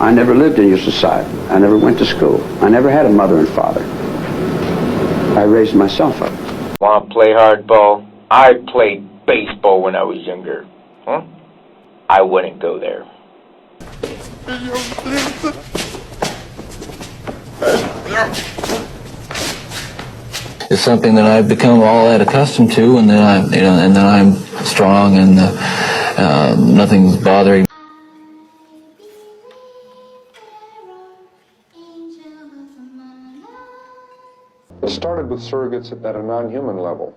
I never lived in your society. I never went to school. I never had a mother and father. I raised myself up. Want to play hardball? I played baseball when I was younger. Huh? I wouldn't go there. It's something that I've become all that accustomed to, and then I'm strong, and nothing's bothering. It started with surrogates at a non-human level.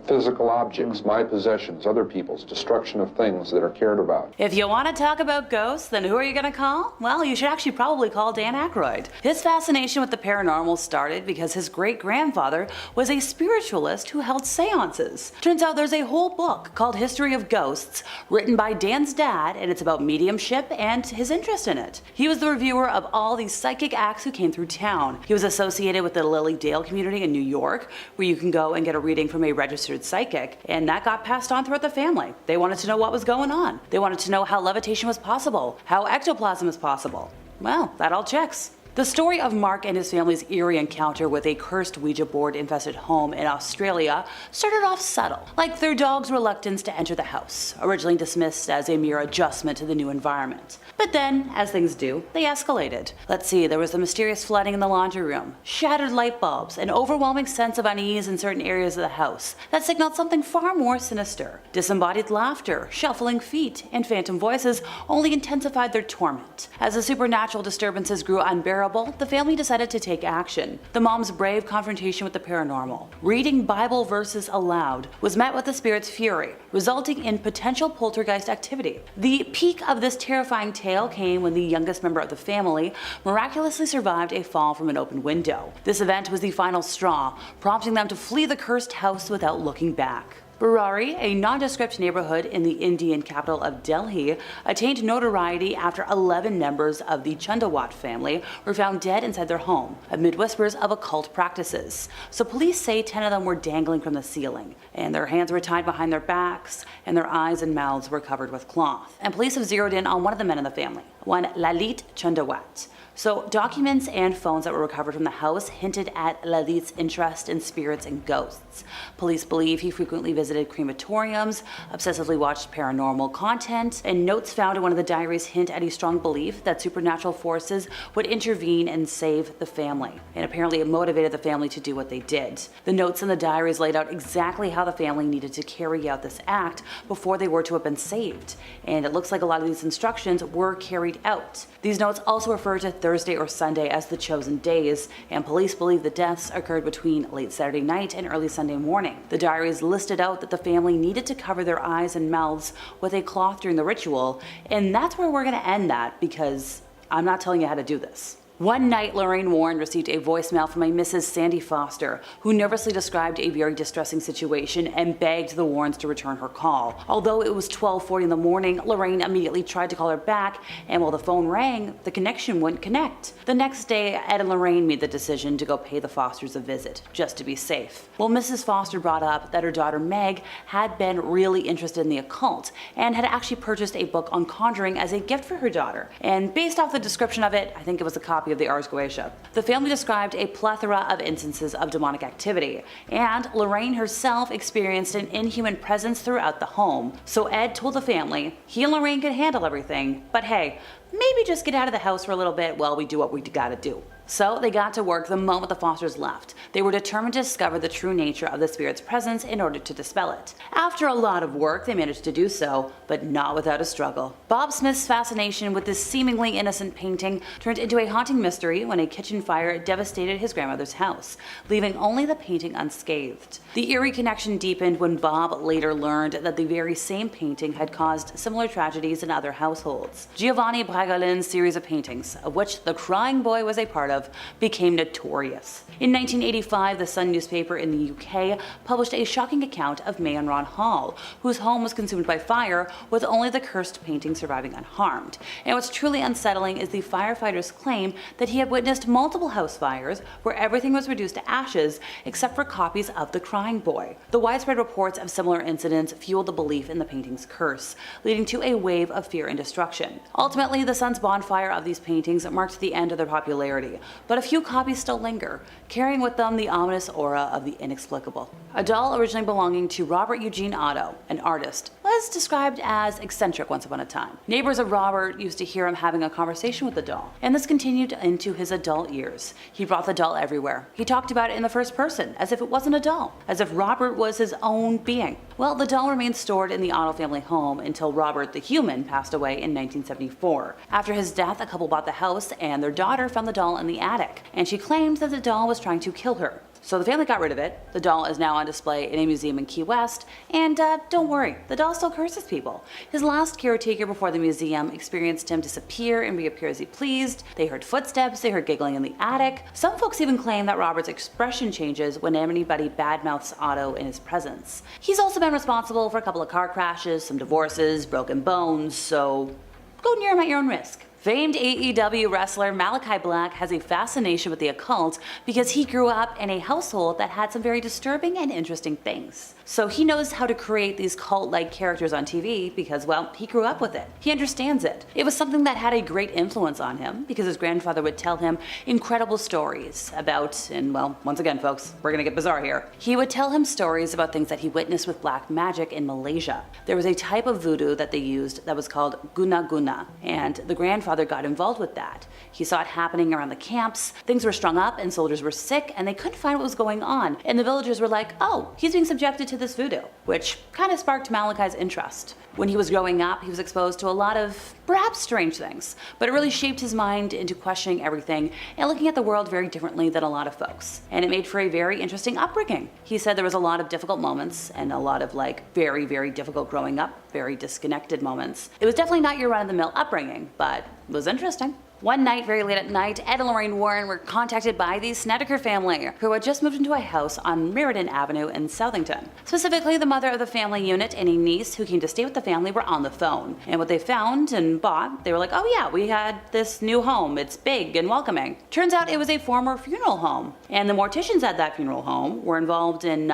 Physical objects, my possessions, other people's, destruction of things that are cared about. If you want to talk about ghosts, then who are you going to call? Well, you should actually probably call Dan Aykroyd. His fascination with the paranormal started because his great-grandfather was a spiritualist who held seances. Turns out there's a whole book called History of Ghosts written by Dan's dad, and it's about mediumship and his interest in it. He was the reviewer of all these psychic acts who came through town. He was associated with the Lily Dale community in New York, where you can go and get a reading from a registered psychic, and that got passed on throughout the family. They wanted to know what was going on. They wanted to know how levitation was possible, how ectoplasm is possible. Well, that all checks. The story of Mark and his family's eerie encounter with a cursed Ouija board infested home in Australia started off subtle, like their dog's reluctance to enter the house, originally dismissed as a mere adjustment to the new environment. But then, as things do, they escalated. Let's see, there was the mysterious flooding in the laundry room, shattered light bulbs, an overwhelming sense of unease in certain areas of the house that signaled something far more sinister. Disembodied laughter, shuffling feet, and phantom voices only intensified their torment. As the supernatural disturbances grew unbearable, the family decided to take action. The mom's brave confrontation with the paranormal, reading Bible verses aloud, was met with the spirit's fury, resulting in potential poltergeist activity. The peak of this terrifying tale came when the youngest member of the family miraculously survived a fall from an open window. This event was the final straw, prompting them to flee the cursed house without looking back. Burari, a nondescript neighborhood in the Indian capital of Delhi, attained notoriety after 11 members of the Chundawat family were found dead inside their home, amid whispers of occult practices. So police say 10 of them were dangling from the ceiling, and their hands were tied behind their backs, and their eyes and mouths were covered with cloth. And police have zeroed in on one of the men in the family, one Lalit Chundawat. So documents and phones that were recovered from the house hinted at Lalit's interest in spirits and ghosts. Police believe he frequently visited crematoriums, obsessively watched paranormal content, and notes found in one of the diaries hint at a strong belief that supernatural forces would intervene and save the family. And apparently it motivated the family to do what they did. The notes in the diaries laid out exactly how the family needed to carry out this act before they were to have been saved. And it looks like a lot of these instructions were carried out. These notes also refer to Thursday or Sunday as the chosen days, and police believe the deaths occurred between late Saturday night and early Sunday morning. The diaries listed out that the family needed to cover their eyes and mouths with a cloth during the ritual, and that's where we're going to end that because I'm not telling you how to do this. One night, Lorraine Warren received a voicemail from a Mrs. Sandy Foster, who nervously described a very distressing situation and begged the Warrens to return her call. Although it was 12:40 in the morning, Lorraine immediately tried to call her back, and while the phone rang, the connection wouldn't connect. The next day, Ed and Lorraine made the decision to go pay the Fosters a visit, just to be safe. Well, Mrs. Foster brought up that her daughter Meg had been really interested in the occult, and had actually purchased a book on conjuring as a gift for her daughter. And based off the description of it, I think it was a copy of the Ars Goetia. The family described a plethora of instances of demonic activity, and Lorraine herself experienced an inhuman presence throughout the home. So Ed told the family he and Lorraine could handle everything, but hey, maybe just get out of the house for a little bit while we do what we gotta do. So they got to work the moment the Fosters left. They were determined to discover the true nature of the spirit's presence in order to dispel it. After a lot of work, they managed to do so, but not without a struggle. Bob Smith's fascination with this seemingly innocent painting turned into a haunting mystery when a kitchen fire devastated his grandmother's house, leaving only the painting unscathed. The eerie connection deepened when Bob later learned that the very same painting had caused similar tragedies in other households. Giovanni Bragalin's series of paintings, of which The Crying Boy was a part of, became notorious. In 1985, the Sun newspaper in the UK published a shocking account of May and Ron Hall, whose home was consumed by fire with only the cursed painting surviving unharmed. And what's truly unsettling is the firefighter's claim that he had witnessed multiple house fires where everything was reduced to ashes except for copies of The Crying Boy. The widespread reports of similar incidents fueled the belief in the painting's curse, leading to a wave of fear and destruction. Ultimately, the the son's bonfire of these paintings marked the end of their popularity, but a few copies still linger, carrying with them the ominous aura of the inexplicable. A doll originally belonging to Robert Eugene Otto, an artist, was described as eccentric once upon a time. Neighbors of Robert used to hear him having a conversation with the doll, and this continued into his adult years. He brought the doll everywhere. He talked about it in the first person, as if it wasn't a doll, as if Robert was his own being. Well, the doll remained stored in the Otto family home until Robert the human passed away in 1974. After his death, a couple bought the house, and their daughter found the doll in the attic, and she claimed that the doll was trying to kill her. So the family got rid of it. The doll is now on display in a museum in Key West, and don't worry, the doll still curses people. His last caretaker before the museum experienced him disappear and reappear as he pleased. They heard footsteps, they heard giggling in the attic. Some folks even claim that Robert's expression changes when anybody badmouths Otto in his presence. He's also been responsible for a couple of car crashes, some divorces, broken bones, so go near him at your own risk. Famed AEW wrestler Malachi Black has a fascination with the occult because he grew up in a household that had some very disturbing and interesting things. So he knows how to create these cult-like characters on TV because, well, he grew up with it. He understands it. It was something that had a great influence on him because his grandfather would tell him incredible stories about, and well, once again folks, we're gonna get bizarre here. He would tell him stories about things that he witnessed with black magic in Malaysia. There was a type of voodoo that they used that was called guna guna, and the grandfather got involved with that. He saw it happening around the camps. Things were strung up and soldiers were sick and they couldn't find what was going on. And the villagers were like, oh, he's being subjected to this voodoo, which kind of sparked Malachi's interest. When he was growing up, he was exposed to a lot of perhaps strange things, but it really shaped his mind into questioning everything and looking at the world very differently than a lot of folks. And it made for a very interesting upbringing. He said there was a lot of difficult moments and a lot of very, very difficult growing up, very disconnected moments. It was definitely not your run-of-the-mill upbringing, but it was interesting. One night, very late at night, Ed and Lorraine Warren were contacted by the Snedeker family, who had just moved into a house on Meriden Avenue in Southington. Specifically, the mother of the family unit and a niece who came to stay with the family were on the phone. And what they found and bought, they were like, oh yeah, we had this new home. It's big and welcoming. Turns out it was a former funeral home. And the morticians at that funeral home were involved in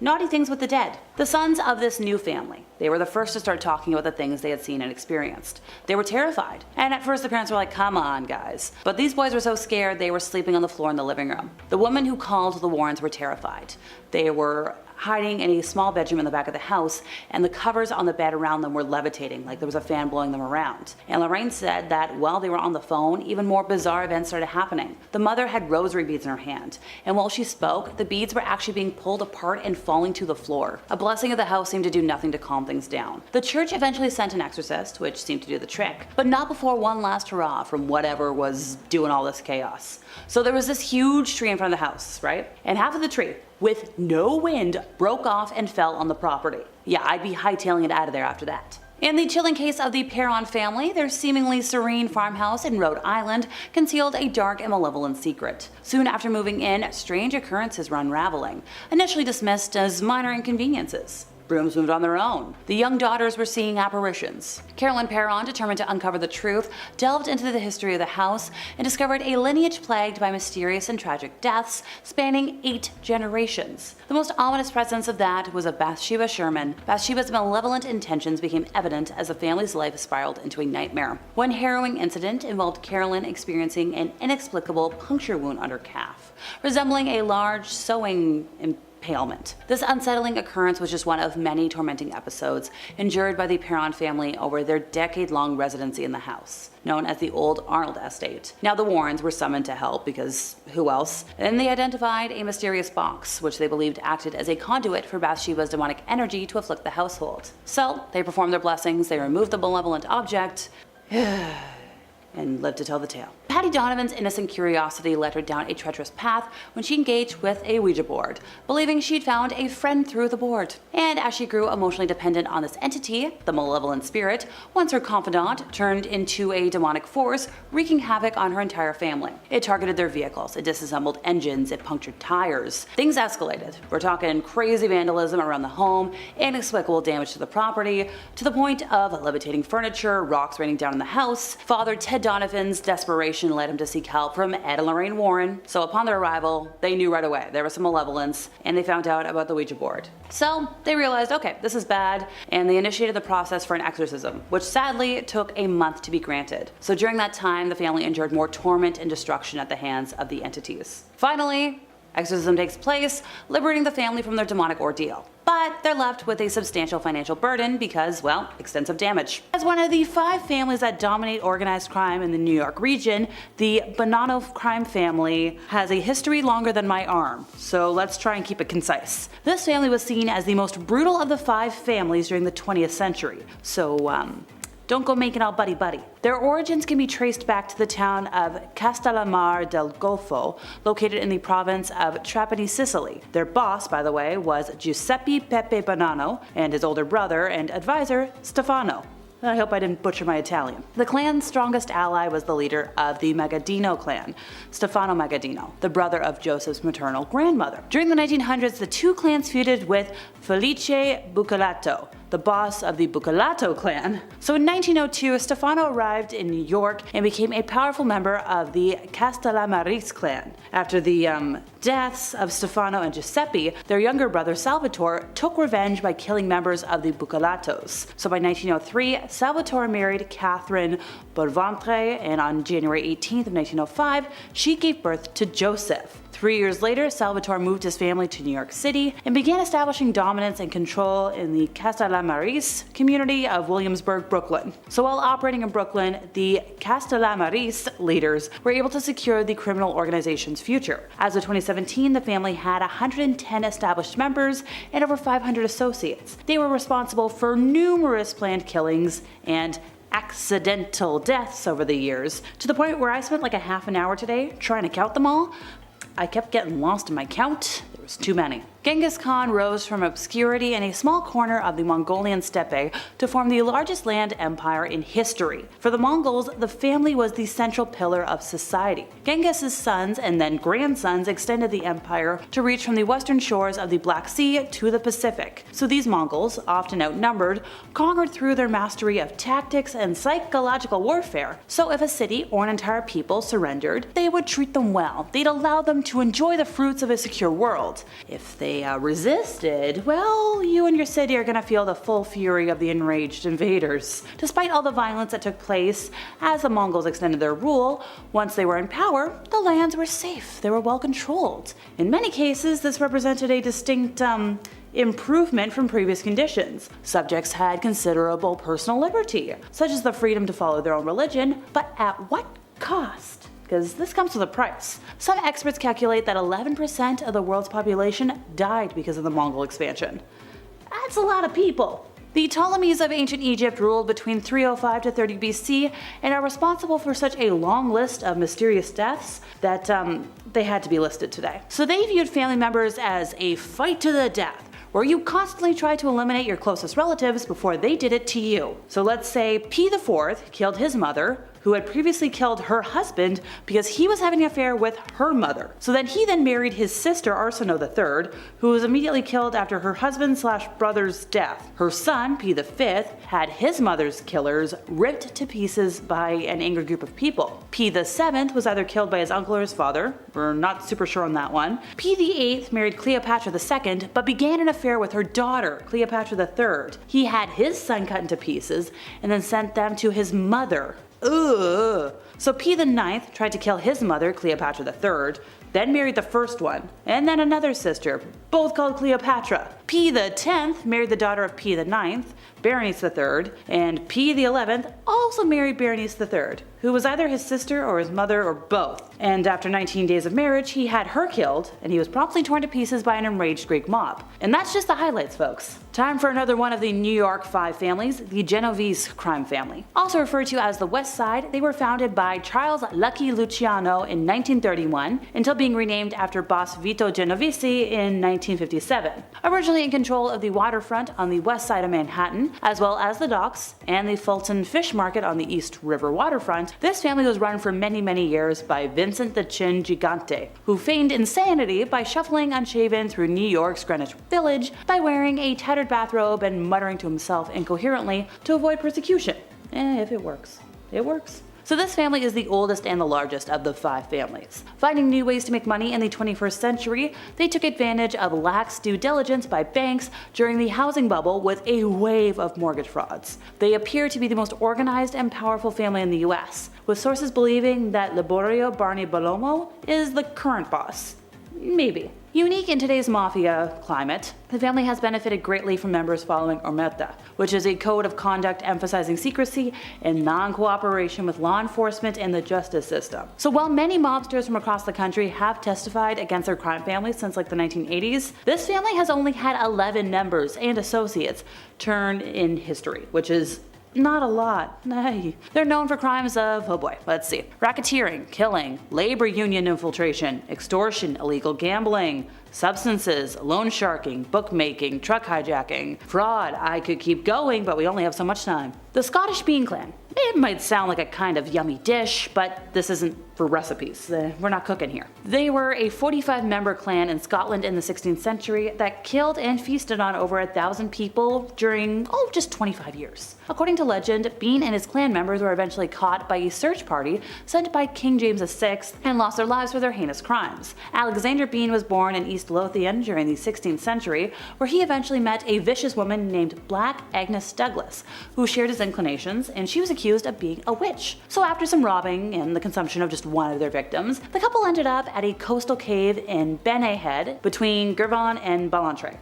naughty things with the dead. The sons of this new family, they were the first to start talking about the things they had seen and experienced. They were terrified. And at first the parents were like, come on guys. But these boys were so scared they were sleeping on the floor in the living room. The women who called the Warrens were terrified. They were hiding in a small bedroom in the back of the house, and the covers on the bed around them were levitating, like there was a fan blowing them around. And Lorraine said that while they were on the phone, even more bizarre events started happening. The mother had rosary beads in her hand, and while she spoke, the beads were actually being pulled apart and falling to the floor. A blessing of the house seemed to do nothing to calm things down. The church eventually sent an exorcist, which seemed to do the trick, but not before one last hurrah from whatever was doing all this chaos. So there was this huge tree in front of the house, right? And half of the tree, with no wind, broke off and fell on the property. Yeah, I'd be hightailing it out of there after that. In the chilling case of the Perron family, their seemingly serene farmhouse in Rhode Island concealed a dark and malevolent secret. Soon after moving in, strange occurrences were unraveling, initially dismissed as minor inconveniences. Brooms moved on their own. The young daughters were seeing apparitions. Carolyn Perron, determined to uncover the truth, delved into the history of the house and discovered a lineage plagued by mysterious and tragic deaths spanning 8 generations. The most ominous presence of that was of Bathsheba Sherman. Bathsheba's malevolent intentions became evident as the family's life spiraled into a nightmare. One harrowing incident involved Carolyn experiencing an inexplicable puncture wound on her calf, resembling a large sewing impalement. This unsettling occurrence was just one of many tormenting episodes endured by the Perron family over their decade-long residency in the house, known as the Old Arnold Estate. Now the Warrens were summoned to help because who else? And they identified a mysterious box, which they believed acted as a conduit for Bathsheba's demonic energy to afflict the household. So they performed their blessings, they removed the malevolent object, and lived to tell the tale. Patty Donovan's innocent curiosity led her down a treacherous path when she engaged with a Ouija board, believing she'd found a friend through the board. And as she grew emotionally dependent on this entity, the malevolent spirit, once her confidant, turned into a demonic force, wreaking havoc on her entire family. It targeted their vehicles, it disassembled engines, it punctured tires. Things escalated. We're talking crazy vandalism around the home, inexplicable damage to the property, to the point of levitating furniture, rocks raining down in the house. Father Ted Donovan's desperation revelation led him to seek help from Ed and Lorraine Warren. So upon their arrival, they knew right away there was some malevolence, and they found out about the Ouija board. So they realized, okay, this is bad, and they initiated the process for an exorcism, which sadly took a month to be granted. So during that time, the family endured more torment and destruction at the hands of the entities. Finally, exorcism takes place, liberating the family from their demonic ordeal. But they're left with a substantial financial burden because, well, extensive damage. As one of the 5 families that dominate organized crime in the New York region, the Bonano crime family has a history longer than my arm, so let's try and keep it concise. This family was seen as the most brutal of the 5 families during the 20th century, so don't go making all buddy-buddy. Their origins can be traced back to the town of Castellammare del Golfo, located in the province of Trapani, Sicily. Their boss, by the way, was Giuseppe Pepe Bonano, and his older brother and advisor, Stefano. I hope I didn't butcher my Italian. The clan's strongest ally was the leader of the Magaddino clan, Stefano Magaddino, the brother of Joseph's maternal grandmother. During the 1900s, the 2 clans feuded with Felice Buccellato, the boss of the Buccellato clan. So in 1902, Stefano arrived in New York and became a powerful member of the Castellammare clan. After the deaths of Stefano and Giuseppe, their younger brother Salvatore took revenge by killing members of the Buccellatos. So by 1903, Salvatore married Catherine Bonventre, and on January 18th of 1905, she gave birth to Joseph. 3 years later, Salvatore moved his family to New York City and began establishing dominance and control in the Castellammare community of Williamsburg, Brooklyn. So while operating in Brooklyn, the Castellammare leaders were able to secure the criminal organization's future. As of 2017, the family had 110 established members and over 500 associates. They were responsible for numerous planned killings and accidental deaths over the years, to the point where I spent like a half an hour today trying to count them all. I kept getting lost in my count. There was too many. Kangaskhan rose from obscurity in a small corner of the Mongolian steppe to form the largest land empire in history. For the Mongols, the family was the central pillar of society. Genghis' sons and then grandsons extended the empire to reach from the western shores of the Black Sea to the Pacific. So these Mongols, often outnumbered, conquered through their mastery of tactics and psychological warfare. So if a city or an entire people surrendered, they would treat them well. They'd allow them to enjoy the fruits of a secure world. If they resisted, well, you and your city are gonna feel the full fury of the enraged invaders. Despite all the violence that took place as the Mongols extended their rule, once they were in power, the lands were safe, they were well controlled. In many cases, this represented a distinct improvement from previous conditions. Subjects had considerable personal liberty, such as the freedom to follow their own religion, but at what cost? Because this comes with a price. Some experts calculate that 11% of the world's population died because of the Mongol expansion. That's a lot of people. The Ptolemies of ancient Egypt ruled between 305 to 30 BC and are responsible for such a long list of mysterious deaths that they had to be listed today. So they viewed family members as a fight to the death, where you constantly try to eliminate your closest relatives before they did it to you. So let's say P IV killed his mother, who had previously killed her husband because he was having an affair with her mother. So then he married his sister Arsinoe III, who was immediately killed after her husband/brother's death. Her son, P V, had his mother's killers ripped to pieces by an angry group of people. P VII was either killed by his uncle or his father, we're not super sure on that one. P VIII married Cleopatra II, but began an affair with her daughter, Cleopatra III. He had his son cut into pieces and then sent them to his mother. Ugh. So P IX tried to kill his mother, Cleopatra III, then married the first one, and then another sister, both called Cleopatra. P X married the daughter of P IX, Berenice III, and P XI also married Berenice III, who was either his sister or his mother or both. And after 19 days of marriage, he had her killed, and he was promptly torn to pieces by an enraged Greek mob. And that's just the highlights, folks. Time for another one of the New York 5 families, the Genovese crime family. Also referred to as the West Side, they were founded by Charles Lucky Luciano in 1931 until being renamed after boss Vito Genovese in 1957. Originally in control of the waterfront on the west side of Manhattan, as well as the docks and the Fulton Fish Market on the East River waterfront, this family was run for many years by Vincent the Chin Gigante, who feigned insanity by shuffling unshaven through New York's Greenwich Village by wearing a tattered bathrobe and muttering to himself incoherently to avoid persecution. If it works. It works. So this family is the oldest and the largest of the 5 families. Finding new ways to make money in the 21st century, they took advantage of lax due diligence by banks during the housing bubble with a wave of mortgage frauds. They appear to be the most organized and powerful family in the US, with sources believing that Liborio Barney Bellomo is the current boss. Maybe. Unique in today's mafia climate, the family has benefited greatly from members following Omerta, which is a code of conduct emphasizing secrecy and non-cooperation with law enforcement and the justice system. So while many mobsters from across the country have testified against their crime families since like the 1980s, this family has only had 11 members and associates turn in history, which is not a lot. Nay. They're known for crimes of, oh boy, let's see, racketeering, killing, labor union infiltration, extortion, illegal gambling, substances, loan sharking, bookmaking, truck hijacking, fraud. I could keep going, but we only have so much time. The Scottish Bean Clan. It might sound like a kind of yummy dish, but this isn't for recipes. We're not cooking here. They were a 45-member clan in Scotland in the 16th century that killed and feasted on over 1,000 people during, just 25 years. According to legend, Bean and his clan members were eventually caught by a search party sent by King James VI and lost their lives for their heinous crimes. Alexander Bean was born in East Lothian during the 16th century, where he eventually met a vicious woman named Black Agnes Douglas, who shared his inclinations, and she was accused of being a witch. So after some robbing and the consumption of just one of their victims, the couple ended up at a coastal cave in Benay Head between Girvan and Ballantrae.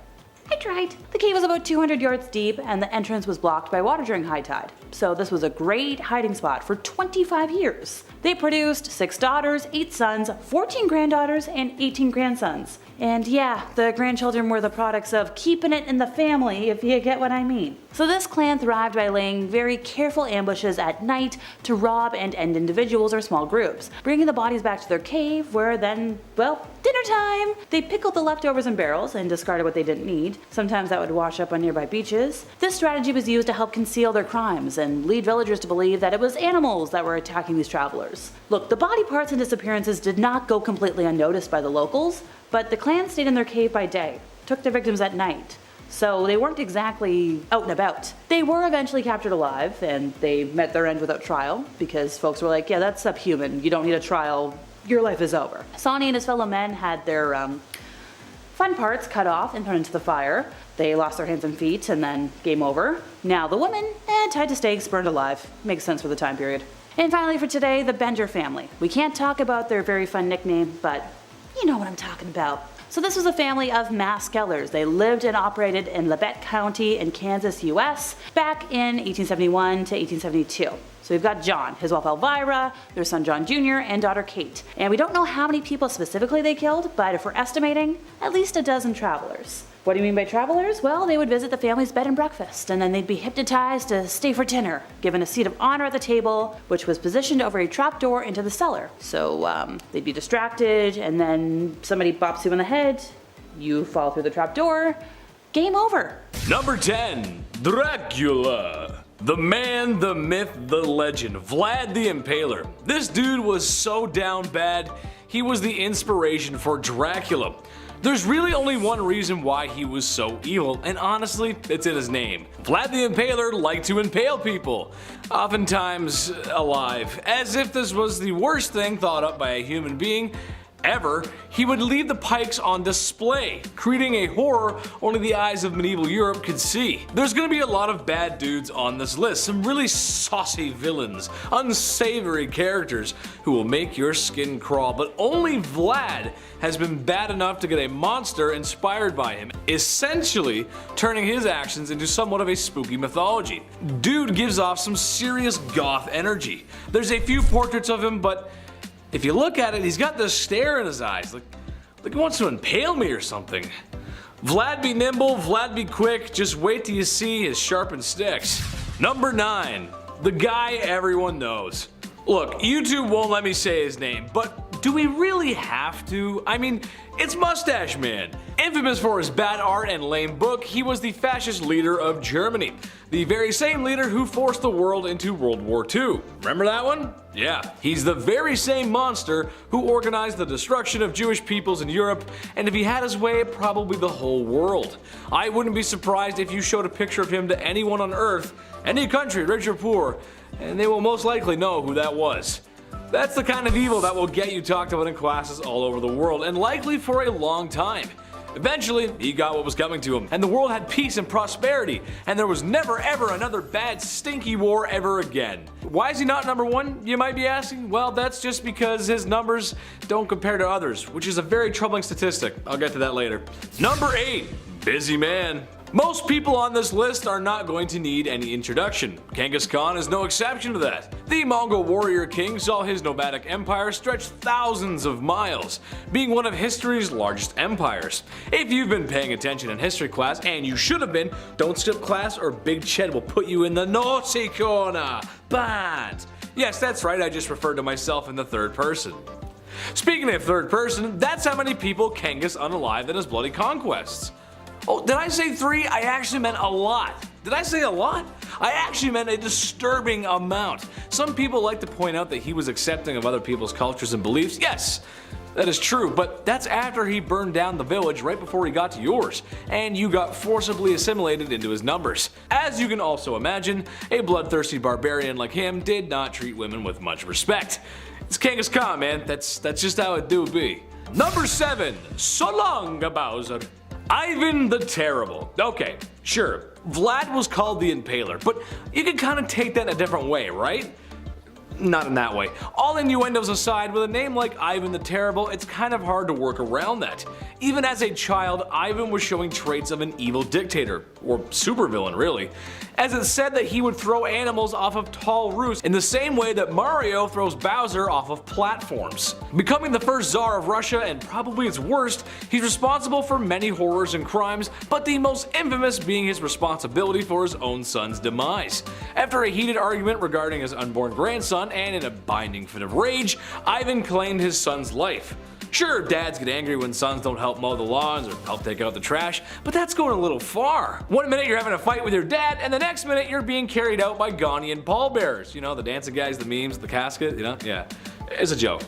I tried. The cave was about 200 yards deep and the entrance was blocked by water during high tide. So this was a great hiding spot for 25 years. They produced 6 daughters, 8 sons, 14 granddaughters, and 18 grandsons. And yeah, the grandchildren were the products of keeping it in the family, if you get what I mean. So this clan thrived by laying very careful ambushes at night to rob and end individuals or small groups, bringing the bodies back to their cave where then, well, dinner time! They pickled the leftovers in barrels and discarded what they didn't need. Sometimes that would wash up on nearby beaches. This strategy was used to help conceal their crimes and lead villagers to believe that it was animals that were attacking these travelers. Look, the body parts and disappearances did not go completely unnoticed by the locals, but the clan stayed in their cave by day, took their victims at night, so they weren't exactly out and about. They were eventually captured alive, and they met their end without trial, because folks were like, yeah, that's subhuman, you don't need a trial, your life is over. Sonny and his fellow men had their fun parts cut off and thrown into the fire. They lost their hands and feet, and then game over. Now the women, tied to stakes, burned alive. Makes sense for the time period. And finally for today, the Bender family. We can't talk about their very fun nickname, but you know what I'm talking about. So this was a family of mass killers. They lived and operated in Labette County in Kansas, US, back in 1871 to 1872. So we've got John, his wife Elvira, their son John Jr., and daughter Kate. And we don't know how many people specifically they killed, but if we're estimating, at least a dozen travelers. What do you mean by travelers? Well, they would visit the family's bed and breakfast, and then they'd be hypnotized to stay for dinner, given a seat of honor at the table, which was positioned over a trapdoor into the cellar. So they'd be distracted, and then somebody bops you in the head, you fall through the trapdoor, game over. Number 10, Dracula. The man, the myth, the legend, Vlad the Impaler. This dude was so down bad, he was the inspiration for Dracula. There's really only one reason why he was so evil, and honestly, it's in his name. Vlad the Impaler liked to impale people, oftentimes alive. As if this was the worst thing thought up by a human being ever, he would leave the pikes on display, creating a horror only the eyes of medieval Europe could see. There's gonna be a lot of bad dudes on this list, some really saucy villains, unsavory characters who will make your skin crawl, but only Vlad has been bad enough to get a monster inspired by him, essentially turning his actions into somewhat of a spooky mythology. Dude gives off some serious goth energy. There's a few portraits of him, but if you look at it, he's got this stare in his eyes, like he wants to impale me or something. Vlad be nimble, Vlad be quick, just wait till you see his sharpened sticks. Number 9, the guy everyone knows. Look, YouTube won't let me say his name, but do we really have to? I mean, it's Mustache Man. Infamous for his bad art and lame book, he was the fascist leader of Germany. The very same leader who forced the world into World War II. Remember that one? Yeah, he's the very same monster who organized the destruction of Jewish peoples in Europe, and if he had his way, probably the whole world. I wouldn't be surprised if you showed a picture of him to anyone on Earth, any country, rich or poor, and they will most likely know who that was. That's the kind of evil that will get you talked about in classes all over the world, and likely for a long time. Eventually, he got what was coming to him, and the world had peace and prosperity, and there was never ever another bad stinky war ever again. Why is he not number one, you might be asking? Well, that's just because his numbers don't compare to others, which is a very troubling statistic. I'll get to that later. Number 8. Busy man. Most people on this list are not going to need any introduction. Kangaskhan is no exception to that. The Mongol warrior king saw his nomadic empire stretch thousands of miles, being one of history's largest empires. If you've been paying attention in history class, and you should have been, don't skip class or Big Ched will put you in the naughty corner. Bad. Yes, that's right, I just referred to myself in the third person. Speaking of third person, that's how many people Kangas unalived in his bloody conquests. Oh, did I say 3? I actually meant a lot. Did I say a lot? I actually meant a disturbing amount. Some people like to point out that he was accepting of other people's cultures and beliefs. Yes, that is true, but that's after he burned down the village right before he got to yours, and you got forcibly assimilated into his numbers. As you can also imagine, a bloodthirsty barbarian like him did not treat women with much respect. It's Kangaskhan, man. That's just how it do be. Number 7. So long, Bowser. Ivan the Terrible. Okay, sure, Vlad was called the Impaler, but you can kind of take that in a different way, right? Not in that way. All innuendos aside, with a name like Ivan the Terrible, it's kind of hard to work around that. Even as a child, Ivan was showing traits of an evil dictator, or supervillain really, as it's said that he would throw animals off of tall roofs in the same way that Mario throws Bowser off of platforms. Becoming the first Tsar of Russia and probably its worst, he's responsible for many horrors and crimes, but the most infamous being his responsibility for his own son's demise. After a heated argument regarding his unborn grandson, and in a binding fit of rage, Ivan claimed his son's life. Sure, dads get angry when sons don't help mow the lawns or help take out the trash, but that's going a little far. One minute you're having a fight with your dad, and the next minute you're being carried out by Ghanaian pallbearers. You know, the dancing guys, the memes, the casket, you know? Yeah, it's a joke.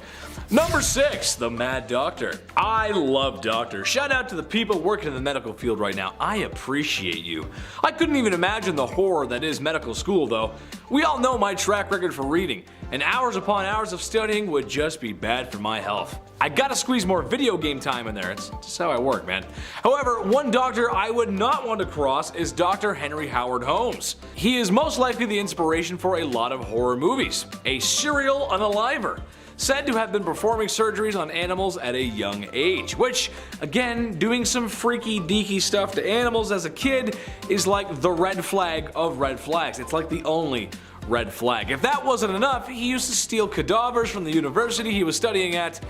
Number 6, the Mad Doctor. I love doctors. Shout out to the people working in the medical field right now. I appreciate you. I couldn't even imagine the horror that is medical school though. We all know my track record for reading, and hours upon hours of studying would just be bad for my health. I gotta squeeze more video game time in there, it's just how I work, man. However, one doctor I would not want to cross is Dr. Henry Howard Holmes. He is most likely the inspiration for a lot of horror movies. A serial unaliver. Said to have been performing surgeries on animals at a young age, which, again, doing some freaky deaky stuff to animals as a kid is like the red flag of red flags. It's like the only red flag. If that wasn't enough, he used to steal cadavers from the university he was studying at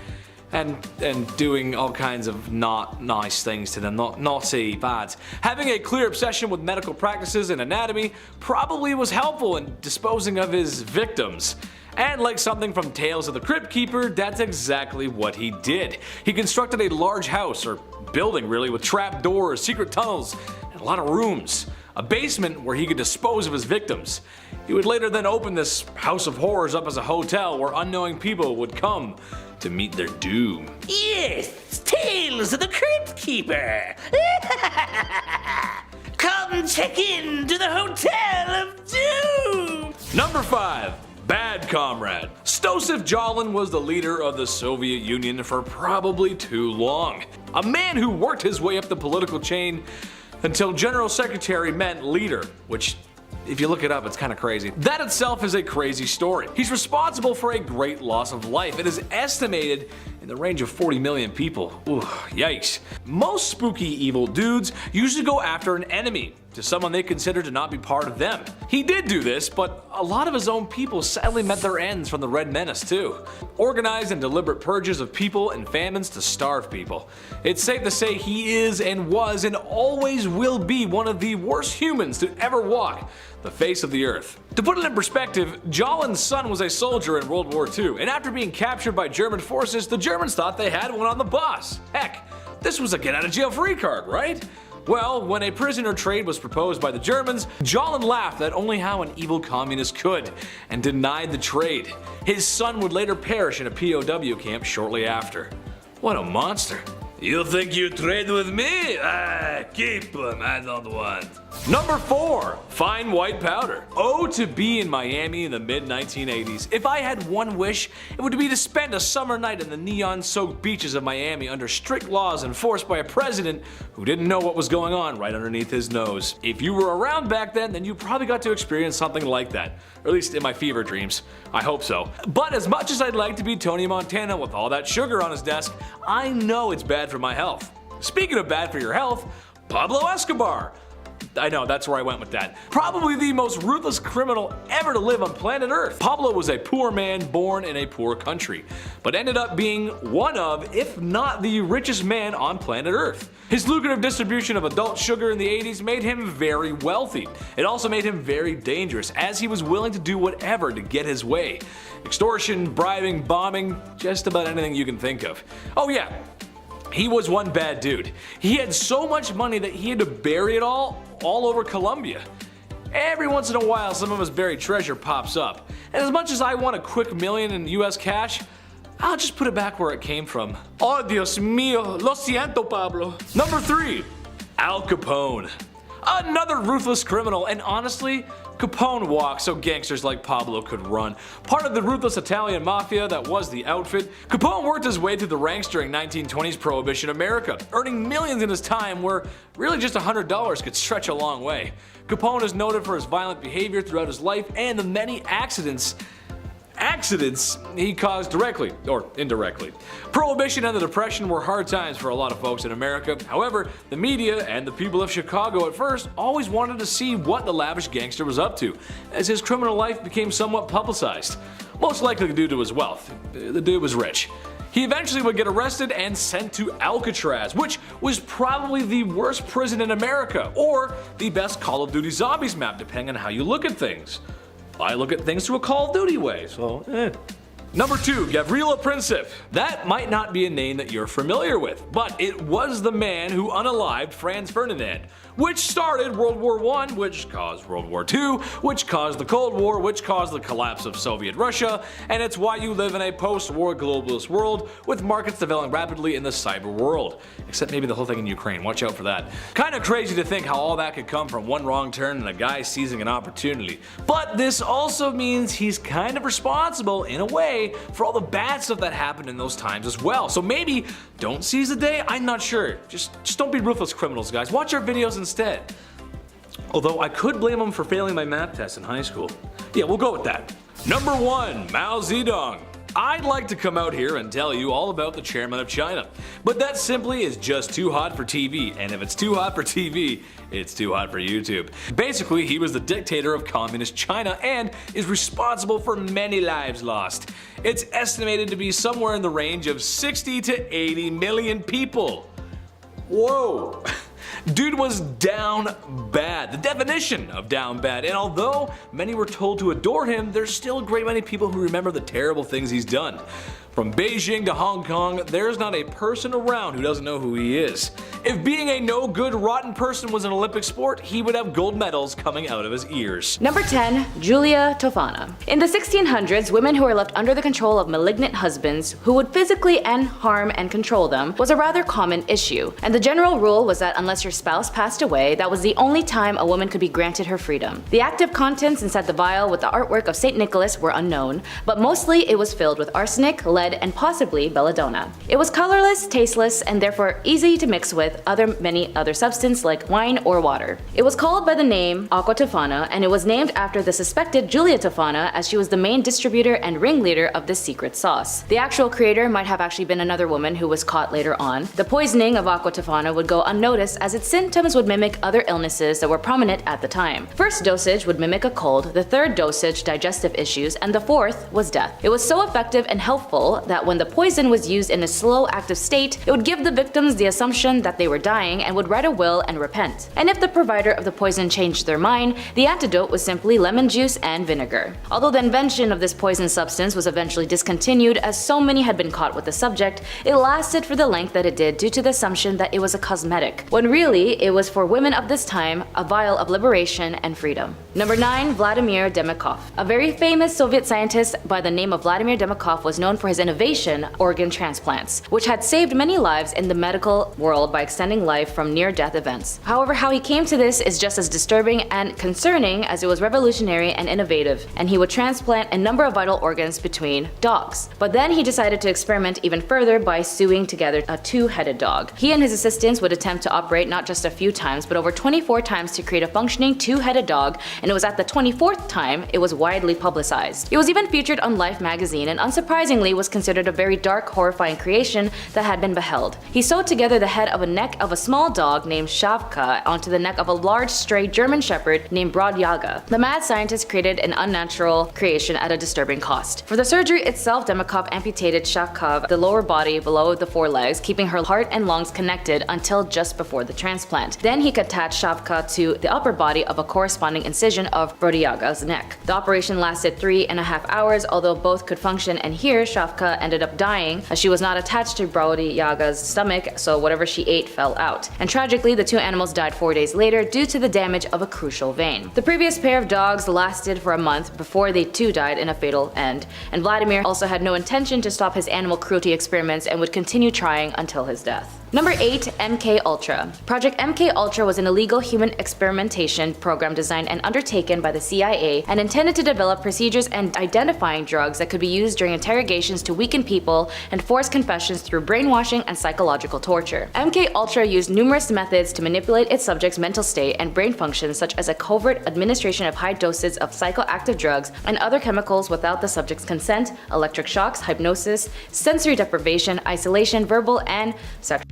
and doing all kinds of not nice things to them, naughty, bad. Having a clear obsession with medical practices and anatomy probably was helpful in disposing of his victims. And like something from Tales of the Crypt Keeper, that's exactly what he did. He constructed a large house, or building really, with trap doors, secret tunnels, and a lot of rooms. A basement where he could dispose of his victims. He would later then open this house of horrors up as a hotel where unknowing people would come to meet their doom. Yes, Tales of the Crypt Keeper. Come check in to the Hotel of Doom. Number 5. Bad Comrade. Stosif Jalin was the leader of the Soviet Union for probably too long. A man who worked his way up the political chain until General Secretary meant leader, which, if you look it up, it's kind of crazy. That itself is a crazy story. He's responsible for a great loss of life. It is estimated in the range of 40 million people. Ooh, yikes. Most spooky evil dudes usually go after an enemy, to someone they consider to not be part of them. He did do this, but a lot of his own people sadly met their ends from the Red Menace too. Organized and deliberate purges of people and famines to starve people. It's safe to say he is and was and always will be one of the worst humans to ever walk the face of the earth. To put it in perspective, Jalin's son was a soldier in World War II, and after being captured by German forces, the Germans thought they had one on the boss. Heck, this was a get out of jail free card, right? Well, when a prisoner trade was proposed by the Germans, Jolin laughed at only how an evil communist could, and denied the trade. His son would later perish in a POW camp shortly after. What a monster. You think you trade with me? Keep him, I don't want. Number 4. Fine white powder. Oh, to be in Miami in the mid-1980s. If I had one wish, it would be to spend a summer night in the neon-soaked beaches of Miami under strict laws enforced by a president who didn't know what was going on right underneath his nose. If you were around back then you probably got to experience something like that. Or at least in my fever dreams. I hope so. But as much as I'd like to be Tony Montana with all that sugar on his desk, I know it's bad for my health. Speaking of bad for your health, Pablo Escobar. I know, that's where I went with that. Probably the most ruthless criminal ever to live on planet Earth. Pablo was a poor man born in a poor country, but ended up being one of, if not the richest man on planet Earth. His lucrative distribution of adult sugar in the 80s made him very wealthy. It also made him very dangerous, as he was willing to do whatever to get his way. Extortion, bribing, bombing, just about anything you can think of. Oh yeah, he was one bad dude. He had so much money that he had to bury it all over Colombia. Every once in a while some of his buried treasure pops up, and as much as I want a quick million in US cash, I'll just put it back where it came from. Oh Dios mío, lo siento Pablo. Number 3. Al Capone. Another ruthless criminal, and honestly, Capone walked so gangsters like Pablo could run. Part of the ruthless Italian mafia that was the outfit, Capone worked his way through the ranks during 1920s Prohibition America, earning millions in his time where really just $100 could stretch a long way. Capone is noted for his violent behavior throughout his life and the many accidents he caused directly or indirectly. Prohibition and the Depression were hard times for a lot of folks in America. However, the media and the people of Chicago at first always wanted to see what the lavish gangster was up to, as his criminal life became somewhat publicized. Most likely due to his wealth. The dude was rich. He eventually would get arrested and sent to Alcatraz, which was probably the worst prison in America, or the best Call of Duty Zombies map, depending on how you look at things. I look at things through a Call of Duty way, so Number 2, Gabriele Pareto. That might not be a name that you're familiar with, but it was the man who unalived Franz Ferdinand, which started World War I, which caused World War II, which caused the Cold War, which caused the collapse of Soviet Russia, and it's why you live in a post-war globalist world with markets developing rapidly in the cyber world. Except maybe the whole thing in Ukraine, watch out for that. Kinda crazy to think how all that could come from one wrong turn and a guy seizing an opportunity. But this also means he's kind of responsible, in a way, for all the bad stuff that happened in those times as well. So maybe don't seize the day, I'm not sure. Just don't be ruthless criminals, guys. Watch our videos instead. Although I could blame him for failing my math test in high school. Yeah, we'll go with that. Number 1, Mao Zedong. I'd like to come out here and tell you all about the chairman of China, but that simply is just too hot for TV, and if it's too hot for TV, it's too hot for YouTube. Basically, he was the dictator of communist China and is responsible for many lives lost. It's estimated to be somewhere in the range of 60 to 80 million people. Whoa! Dude was down bad, the definition of down bad, and although many were told to adore him, there's still a great many people who remember the terrible things he's done. From Beijing to Hong Kong, there's not a person around who doesn't know who he is. If being a no-good, rotten person was an Olympic sport, he would have gold medals coming out of his ears. Number 10. Giulia Tofana. In the 1600s, women who were left under the control of malignant husbands who would physically harm and control them was a rather common issue, and the general rule was that unless your spouse passed away, that was the only time a woman could be granted her freedom. The active contents inside the vial with the artwork of St. Nicholas were unknown, but mostly it was filled with arsenic, lead, and possibly belladonna. It was colorless, tasteless, and therefore easy to mix with many other substances like wine or water. It was called by the name Aqua Tofana, and it was named after the suspected Giulia Tofana, as she was the main distributor and ringleader of this secret sauce. The actual creator might have actually been another woman who was caught later on. The poisoning of Aqua Tofana would go unnoticed, as its symptoms would mimic other illnesses that were prominent at the time. First dosage would mimic a cold, the third dosage digestive issues, and the fourth was death. It was so effective and helpful rule that when the poison was used in a slow active state, it would give the victims the assumption that they were dying and would write a will and repent. And if the provider of the poison changed their mind, the antidote was simply lemon juice and vinegar. Although the invention of this poison substance was eventually discontinued as so many had been caught with the subject, it lasted for the length that it did due to the assumption that it was a cosmetic, when really it was for women of this time a vial of liberation and freedom. Number 9. Vladimir Demov. A very famous Soviet scientist by the name of Vladimir Demov was known for his innovation, organ transplants, which had saved many lives in the medical world by extending life from near-death events. However, how he came to this is just as disturbing and concerning as it was revolutionary and innovative, and he would transplant a number of vital organs between dogs. But then he decided to experiment even further by sewing together a two-headed dog. He and his assistants would attempt to operate not just a few times, but over 24 times to create a functioning two-headed dog, and it was at the 24th time it was widely publicized. It was even featured on Life magazine and unsurprisingly was considered a very dark, horrifying creation that had been beheld. He sewed together the head of a neck of a small dog named Shavka onto the neck of a large stray German shepherd named Brodyaga. The mad scientist created an unnatural creation at a disturbing cost. For the surgery itself, Demov amputated Shavka the lower body below the forelegs, keeping her heart and lungs connected until just before the transplant. Then he attached Shavka to the upper body of a corresponding incision of Brodyaga's neck. The operation lasted 3.5 hours, although both could function, and here Shavka ended up dying as she was not attached to Brodyaga's stomach, so whatever she ate fell out. And tragically, the two animals died 4 days later due to the damage of a crucial vein. The previous pair of dogs lasted for a month before they too died in a fatal end, and Vladimir also had no intention to stop his animal cruelty experiments and would continue trying until his death. Number 8. MK Ultra. Project MK Ultra was an illegal human experimentation program designed and undertaken by the CIA and intended to develop procedures and identifying drugs that could be used during interrogations to weaken people and force confessions through brainwashing and psychological torture. MK Ultra used numerous methods to manipulate its subjects' mental state and brain functions, such as a covert administration of high doses of psychoactive drugs and other chemicals without the subject's consent, electric shocks, hypnosis, sensory deprivation, isolation, verbal and sexual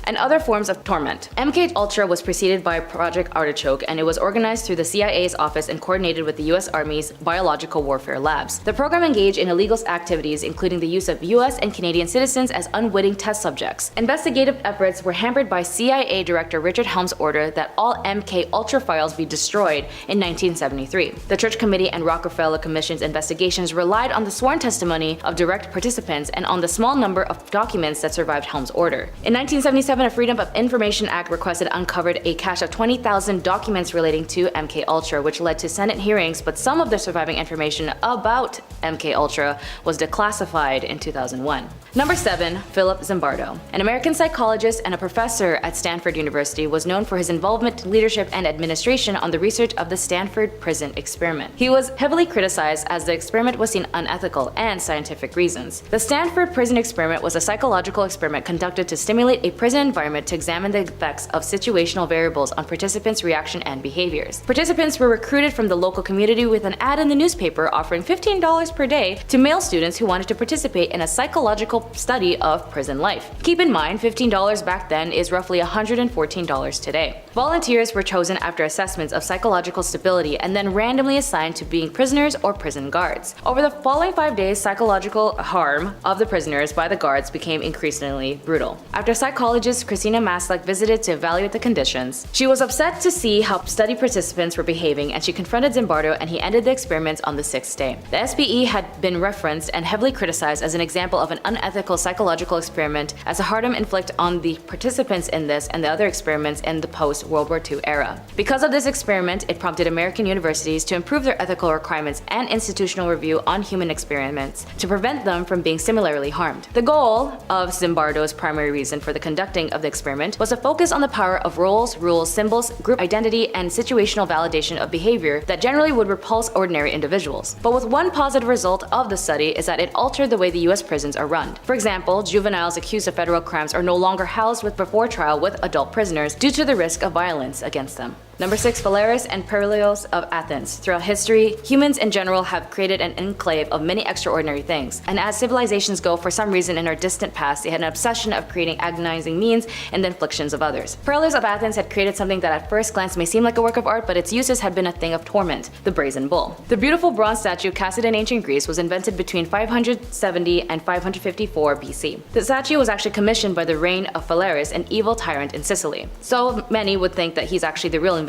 and other forms of torment. MK Ultra was preceded by Project Artichoke, and it was organized through the CIA's office and coordinated with the US Army's biological warfare labs. The program engaged in illegal activities, including the use of US and Canadian citizens as unwitting test subjects. Investigative efforts were hampered by CIA Director Richard Helm's order that all MK Ultra files be destroyed in 1973. The Church Committee and Rockefeller Commission's investigations relied on the sworn testimony of direct participants and on the small number of documents that survived Helm's order. In 1977, a Freedom of Information Act requested uncovered a cache of 20,000 documents relating to MK Ultra, which led to Senate hearings, but some of the surviving information about MK Ultra was declassified in 2001. Number 7. Philip Zimbardo. An American psychologist and a professor at Stanford University, was known for his involvement, leadership, and administration on the research of the Stanford prison experiment. He was heavily criticized as the experiment was seen unethical and scientific reasons. The Stanford prison experiment was a psychological experiment conducted to stimulate a prison environment to examine the effects of situational variables on participants' reaction and behaviors. Participants were recruited from the local community with an ad in the newspaper offering $15 per day to male students who wanted to participate in a psychological study of prison life. Keep in mind, $15 back then is roughly $114 today. Volunteers were chosen after assessments of psychological stability and then randomly assigned to being prisoners or prison guards. Over the following 5 days, psychological harm of the prisoners by the guards became increasingly brutal. After psychologist Christina Maslach visited to evaluate the conditions, she was upset to see how study participants were behaving, and she confronted Zimbardo, and he ended the experiments on the 6th day. The SPE had been referenced and heavily criticized as an example of an unethical psychological experiment as a harm inflicted on the participants in this and the other experiments in the post-World War II era. Because of this experiment, it prompted American universities to improve their ethical requirements and institutional review on human experiments to prevent them from being similarly harmed. The goal of Zimbardo's primary reason for the conducting of the experiment was to focus on the power of roles, rules, symbols, group identity, and situational validation of behavior that generally would repulse ordinary individuals. But with one positive result of the study is that it altered the way the US prisons are run. For example, juveniles accused of federal crimes are no longer housed before trial with adult prisoners due to the risk of violence against them. Number 6. Phalaris and Perilios of Athens. Throughout history, humans in general have created an enclave of many extraordinary things, and as civilizations go, for some reason in our distant past, they had an obsession of creating agonizing means and the inflictions of others. Perilios of Athens had created something that at first glance may seem like a work of art, but its uses had been a thing of torment, the Brazen Bull. The beautiful bronze statue casted in ancient Greece was invented between 570 and 554 BC. The statue was actually commissioned by the reign of Phalaris, an evil tyrant in Sicily. So many would think that he's actually the real inventor,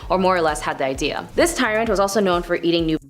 or more or less had the idea. This tyrant was also known for eating new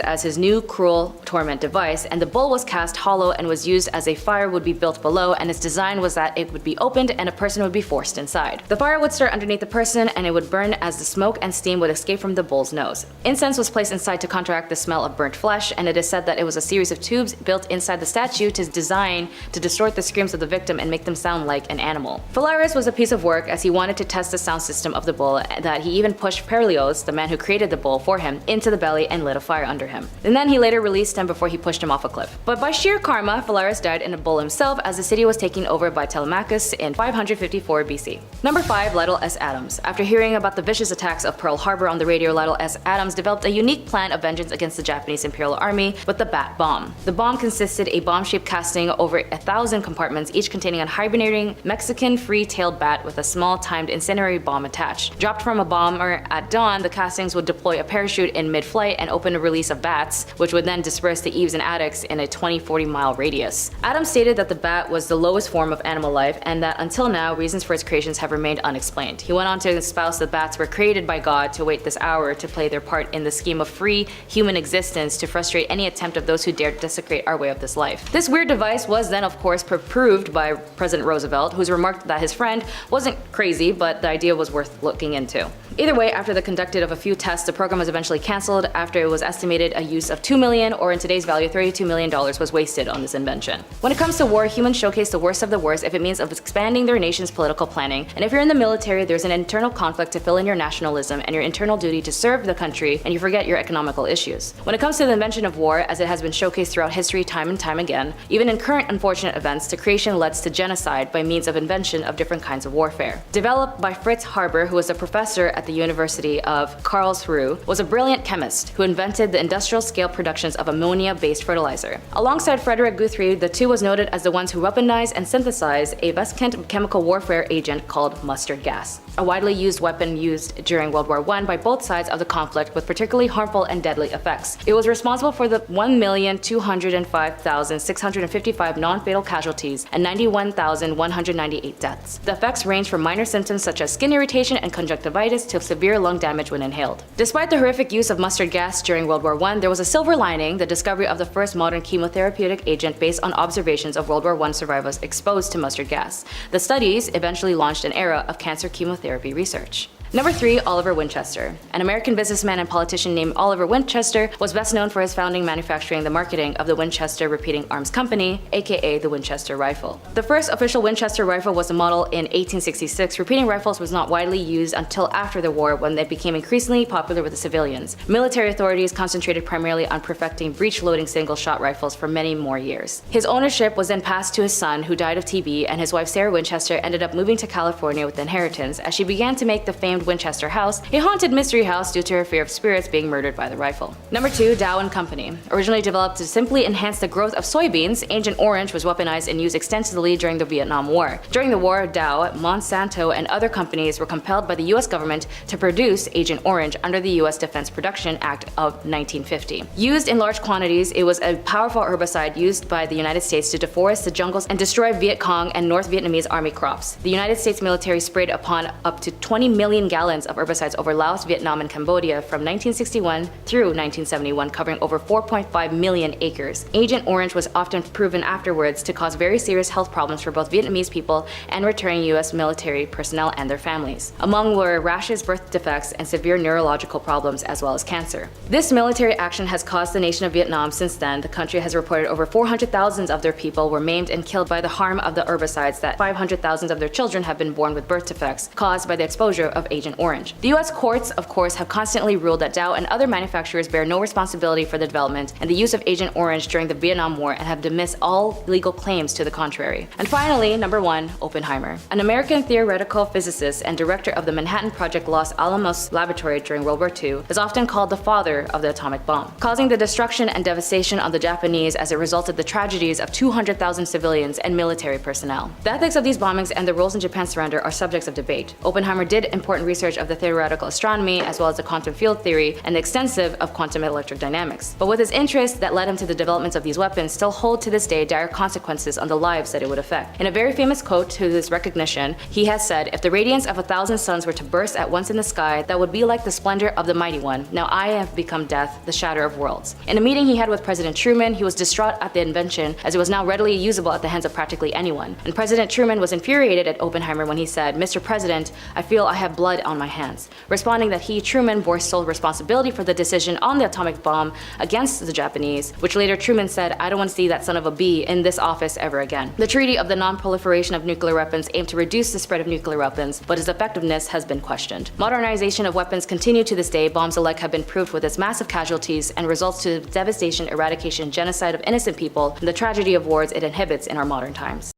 as his new cruel torment device, and the bull was cast hollow and was used as a fire would be built below, and its design was that it would be opened and a person would be forced inside. The fire would start underneath the person and it would burn as the smoke and steam would escape from the bull's nose. Incense was placed inside to counteract the smell of burnt flesh, and it is said that it was a series of tubes built inside the statue to design to distort the screams of the victim and make them sound like an animal. Phalaris was a piece of work as he wanted to test the sound system of the bull, that he even pushed Perilios, the man who created the bull, for him into the belly and lit a fire under him. And then he later released him before he pushed him off a cliff. But by sheer karma, Phalaris died in a bull himself as the city was taken over by Telemachus in 554 BC. Number 5. Lytle S. Adams. After hearing about the vicious attacks of Pearl Harbor on the radio, Lytle S. Adams developed a unique plan of vengeance against the Japanese Imperial Army with the Bat Bomb. The bomb consisted a bomb-shaped casting over 1,000 compartments, each containing a hibernating Mexican free-tailed bat with a small timed incendiary bomb attached. Dropped from a bomber at dawn, the castings would deploy a parachute in mid-flight and open a release of bats, which would then disperse to eaves and attics in a 20-40 mile radius. Adams stated that the bat was the lowest form of animal life, and that until now, reasons for its creations have remained unexplained. He went on to espouse that bats were created by God to wait this hour to play their part in the scheme of free human existence to frustrate any attempt of those who dared desecrate our way of this life. This weird device was then of course proved by President Roosevelt, who's remarked that his friend wasn't crazy, but the idea was worth looking into. Either way, after the conducted of a few tests, the program was eventually cancelled after it was estimated a use of $2 million, or in today's value $32 million, was wasted on this invention. When it comes to war, humans showcase the worst of the worst if it means of expanding their nation's political planning, and if you're in the military, there's an internal conflict to fill in your nationalism and your internal duty to serve the country, and you forget your economical issues. When it comes to the invention of war, as it has been showcased throughout history time and time again, even in current unfortunate events, the creation leads to genocide by means of invention of different kinds of warfare. Developed by Fritz Haber, who was a professor at the University of Karlsruhe, was a brilliant chemist who invented the industrial scale productions of ammonia-based fertilizer. Alongside Frederick Guthrie, the two was noted as the ones who weaponized and synthesized a vescent chemical warfare agent called mustard gas, a widely used weapon used during World War I by both sides of the conflict with particularly harmful and deadly effects. It was responsible for the 1,205,655 non-fatal casualties and 91,198 deaths. The effects range from minor symptoms such as skin irritation and conjunctivitis to severe lung damage when inhaled. Despite the horrific use of mustard gas during World War I, there was a silver lining: the discovery of the first modern chemotherapeutic agent based on observations of World War I survivors exposed to mustard gas. The studies eventually launched an era of cancer chemotherapy research. Number 3. Oliver Winchester. An American businessman and politician named Oliver Winchester was best known for his founding manufacturing the marketing of the Winchester Repeating Arms Company, aka the Winchester rifle. The first official Winchester rifle was a model in 1866. Repeating rifles was not widely used until after the war, when they became increasingly popular with the civilians. Military authorities concentrated primarily on perfecting breech-loading single-shot rifles for many more years. His ownership was then passed to his son, who died of TB, and his wife Sarah Winchester ended up moving to California with inheritance as she began to make the famed Winchester house a haunted mystery house due to her fear of spirits being murdered by the rifle. Number 2. Dow & Company. Originally developed to simply enhance the growth of soybeans, Agent Orange was weaponized and used extensively during the Vietnam War. During the war, Dow, Monsanto, and other companies were compelled by the US government to produce Agent Orange under the US Defense Production Act of 1950. Used in large quantities, it was a powerful herbicide used by the United States to deforest the jungles and destroy Viet Cong and North Vietnamese army crops. The United States military sprayed upon up to 20 million gallons of herbicides over Laos, Vietnam, and Cambodia from 1961 through 1971, covering over 4.5 million acres. Agent Orange was often proven afterwards to cause very serious health problems for both Vietnamese people and returning US military personnel and their families. Among were rashes, birth defects, and severe neurological problems, as well as cancer. This military action has caused the nation of Vietnam. Since then, the country has reported over 400,000 of their people were maimed and killed by the harm of the herbicides, that 500,000 of their children have been born with birth defects caused by the exposure of Agent Agent Orange. The US courts, of course, have constantly ruled that Dow and other manufacturers bear no responsibility for the development and the use of Agent Orange during the Vietnam War and have dismissed all legal claims to the contrary. And finally, number 1, Oppenheimer. An American theoretical physicist and director of the Manhattan Project Los Alamos Laboratory during World War II, is often called the father of the atomic bomb, causing the destruction and devastation of the Japanese as it resulted the tragedies of 200,000 civilians and military personnel. The ethics of these bombings and the roles in Japan's surrender are subjects of debate. Oppenheimer did important research of the theoretical astronomy as well as the quantum field theory and the extensive of quantum electric dynamics. But with his interests that led him to the developments of these weapons still hold to this day dire consequences on the lives that it would affect. In a very famous quote to this recognition, he has said, "If the radiance of 1,000 suns were to burst at once in the sky, that would be like the splendor of the mighty one. Now I have become death, the shatter of worlds." In a meeting he had with President Truman, he was distraught at the invention as it was now readily usable at the hands of practically anyone. And President Truman was infuriated at Oppenheimer when he said, "Mr. President, I feel I have blood on my hands," responding that he, Truman, bore sole responsibility for the decision on the atomic bomb against the Japanese, which later Truman said, "I don't want to see that son of a bee in this office ever again." The Treaty of the Non-Proliferation of Nuclear Weapons aimed to reduce the spread of nuclear weapons, but its effectiveness has been questioned. Modernization of weapons continue to this day. Bombs alike have been proved with its massive casualties and results to the devastation, eradication, genocide of innocent people, and the tragedy of wars it inhibits in our modern times.